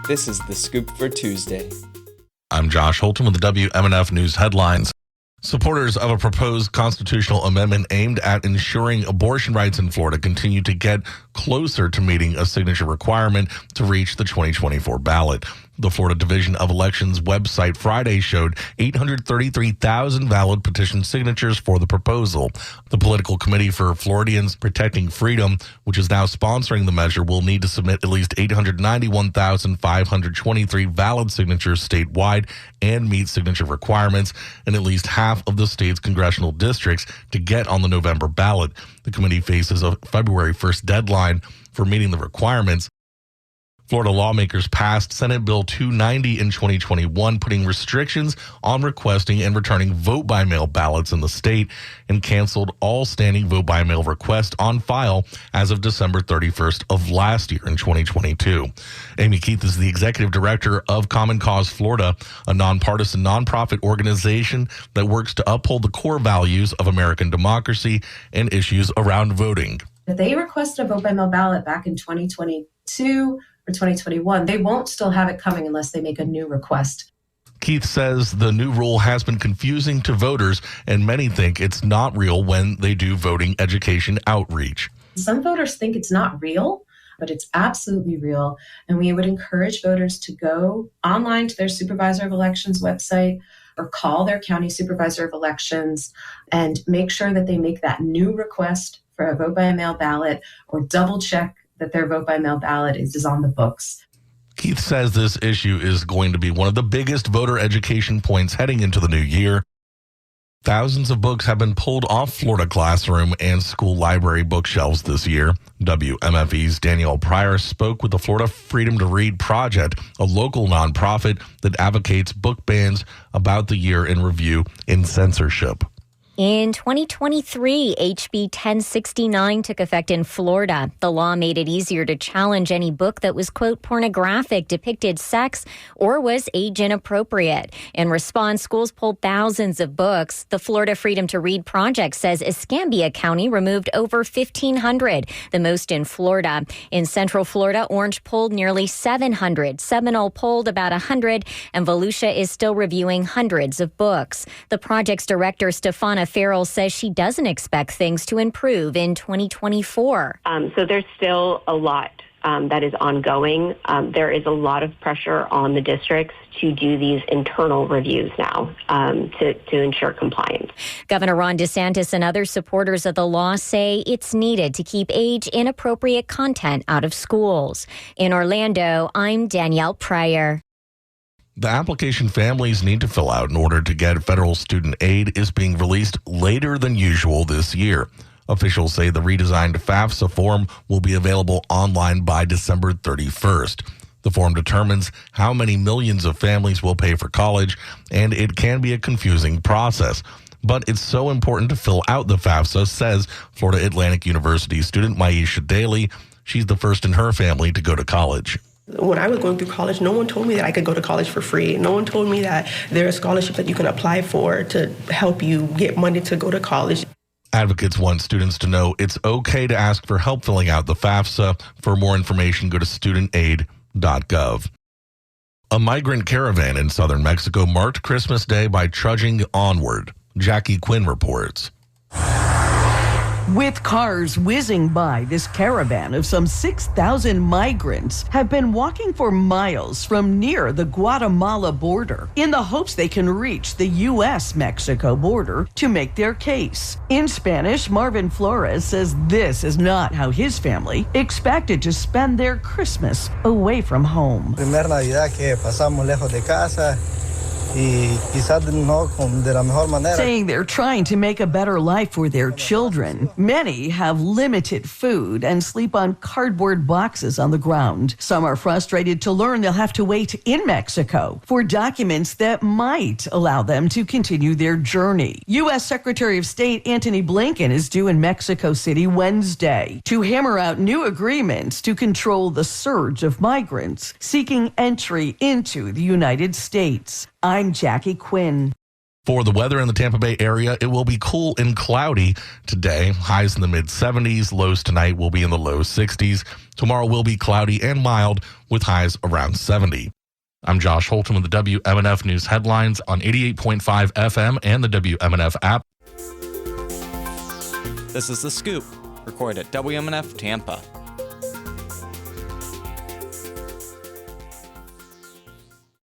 This is The Scoop for Tuesday. I'm Josh Holton with the WMNF News headlines. Supporters of a proposed constitutional amendment aimed at ensuring abortion rights in Florida continue to get closer to meeting a signature requirement to reach the 2024 ballot. The Florida Division of Elections website Friday showed 833,000 valid petition signatures for the proposal. The Political Committee for Floridians Protecting Freedom, which is now sponsoring the measure, will need to submit at least 891,523 valid signatures statewide and meet signature requirements in at least half of the state's congressional districts to get on the November ballot. The committee faces a February 1st deadline for meeting the requirements. Florida lawmakers passed Senate Bill 290 in 2021, putting restrictions on requesting and returning vote-by-mail ballots in the state, and canceled all standing vote-by-mail requests on file as of December 31st of last year in 2022. Amy Keith is the executive director of Common Cause Florida, a nonpartisan nonprofit organization that works to uphold the core values of American democracy and issues around voting. If they requested a vote-by-mail ballot back in 2022 or 2021, they won't still have it coming unless they make a new request. Keith says the new rule has been confusing to voters, and many think it's not real when they do voting education outreach. Some voters think it's not real, but it's absolutely real. And we would encourage voters to go online to their Supervisor of Elections website or call their county Supervisor of Elections and make sure that they make that new request for a vote-by-mail ballot, or double check that their vote-by-mail ballot is on the books. Keith says this issue is going to be one of the biggest voter education points heading into the new year. Thousands of books have been pulled off Florida classroom and school library bookshelves this year. WMFE's Danielle Pryor spoke with the Florida Freedom to Read Project, a local nonprofit that advocates book bans about the year in review in censorship. In 2023, HB 1069 took effect in Florida. The law made it easier to challenge any book that was, quote, pornographic, depicted sex, or was age inappropriate. In response, schools pulled thousands of books. The Florida Freedom to Read Project says Escambia County removed over 1,500, the most in Florida. In Central Florida, Orange pulled nearly 700. Seminole pulled about 100, and Volusia is still reviewing hundreds of books. The project's director, Stefana Farrell, says she doesn't expect things to improve in 2024. So there's still a lot that is ongoing. There is a lot of pressure on the districts to do these internal reviews now to ensure compliance. Governor Ron DeSantis and other supporters of the law say it's needed to keep age-inappropriate content out of schools. In Orlando, I'm Danielle Pryor. The application families need to fill out in order to get federal student aid is being released later than usual this year. Officials say the redesigned FAFSA form will be available online by December 31st. The form determines how many millions of families will pay for college, and it can be a confusing process. But it's so important to fill out the FAFSA, says Florida Atlantic University student Maisha Daly. She's the first in her family to go to college. When I was going through college, no one told me that I could go to college for free. No one told me that there are scholarships that you can apply for to help you get money to go to college. Advocates want students to know it's okay to ask for help filling out the FAFSA. For more information, go to studentaid.gov. A migrant caravan in southern Mexico marked Christmas Day by trudging onward. Jackie Quinn reports. With cars whizzing by, this caravan of some 6,000 migrants have been walking for miles from near the Guatemala border in the hopes they can reach the U.S.-Mexico border to make their case. In Spanish, Marvin Flores says this is not how his family expected to spend their Christmas away from home. Primer Navidad que pasamos lejos de casa. Saying they're trying to make a better life for their children. Many have limited food and sleep on cardboard boxes on the ground. Some are frustrated to learn they'll have to wait in Mexico for documents that might allow them to continue their journey. U.S. Secretary of State Antony Blinken is due in Mexico City Wednesday to hammer out new agreements to control the surge of migrants seeking entry into the United States. I'm Jackie Quinn. For the weather in the Tampa Bay area, it will be cool and cloudy today. Highs in the mid-70s. Lows tonight will be in the low 60s. Tomorrow will be cloudy and mild with highs around 70. I'm Josh Holton with the WMNF News headlines on 88.5 FM and the WMNF app. This is The Scoop, recorded at WMNF Tampa.